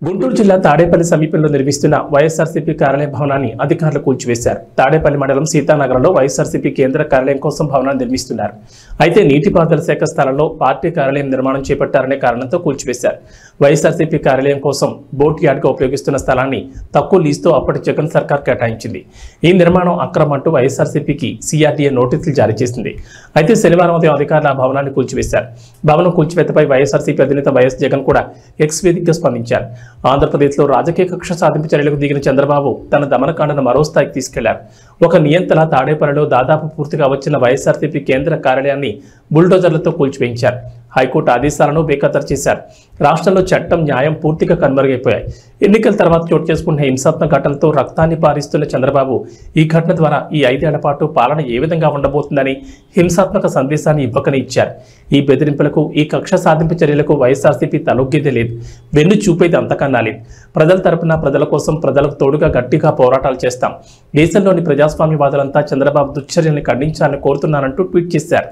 గుంటూరు జిల్లా తాడేపల్లి సమీపంలో నిర్మిస్తున్న వైఎస్ఆర్సీపీ కార్యాలయ భవనాన్ని అధికారులు కూల్చివేశారు. తాడేపల్లి మండలం సీతానగరంలో వైఎస్ఆర్సీపీ కేంద్ర కార్యాలయం కోసం భవనాన్ని నిర్మిస్తున్నారు. అయితే నీటిపారుదల శాఖ స్థలంలో పార్టీ కార్యాలయం నిర్మాణం చేపట్టారనే కారణంతో కూల్చివేశారు. వైఎస్ఆర్సీపీ కార్యాలయం కోసం బోట్ యార్డ్గా ఉపయోగిస్తున్న స్థలాన్ని తక్కువ లీజుతో అప్పటి జగన్ సర్కార్ కేటాయించింది. ఈ నిర్మాణం అక్రమం అంటూ వైఎస్ఆర్సీపీకి సిఆర్డీఏ నోటీసులు జారీ చేసింది. అయితే శనివారం ఉదయం అధికారులు ఆ భవనాన్ని కూల్చివేశారు. భవనం కూల్చివేతపై వైఎస్ఆర్సీపీ అధినేత వైఎస్ జగన్ కూడా ఎక్స్ వేదికగా స్పందించారు. ఆంధ్రప్రదేశ్లో రాజకీయ కక్ష సాధింపు చర్యలకు దిగిన చంద్రబాబు తన దమనకాండను మరో స్థాయికి తీసుకెళ్లారు. ఒక నియంత్రణ తాడేపల్లిలో దాదాపు పూర్తిగా వచ్చిన వైఎస్ఆర్సీపీ కేంద్ర కార్యాలయాన్ని బుల్డోజర్లతో కూల్చివేయించారు. హైకోర్టు ఆదేశాలను బేఖాతరు చేశారు. రాష్ట్రంలో చట్టం న్యాయం పూర్తిగా కనుమరుగైపోయాయి. ఎన్నికల తర్వాత చోటు చేసుకున్న హింసాత్మక ఘటనలతో రక్తాన్ని పారిస్తున్న చంద్రబాబు ఈ ఘటన ద్వారా ఈ 5 ఏళ్ల పాటు పాలన ఏ విధంగా ఉండబోతుందని హింసాత్మక సందేశాన్ని ఇవ్వకని ఇచ్చారు. ఈ బెదిరింపులకు, ఈ కక్ష సాధింపు చర్యలకు వైఎస్ఆర్సీపీ తలొగ్గేదే లేదు, వెన్ను చూపేది అంతకన్నా లేదు. ప్రజల తరపున, ప్రజల కోసం, ప్రజలకు తోడుగా గట్టిగా పోరాటాలు చేస్తాం. దేశంలోని ప్రజాస్వామ్యవాదులంతా చంద్రబాబు దుశ్చర్యల్ని ఖండించాలని కోరుతున్నానంటూ ట్వీట్ చేశారు.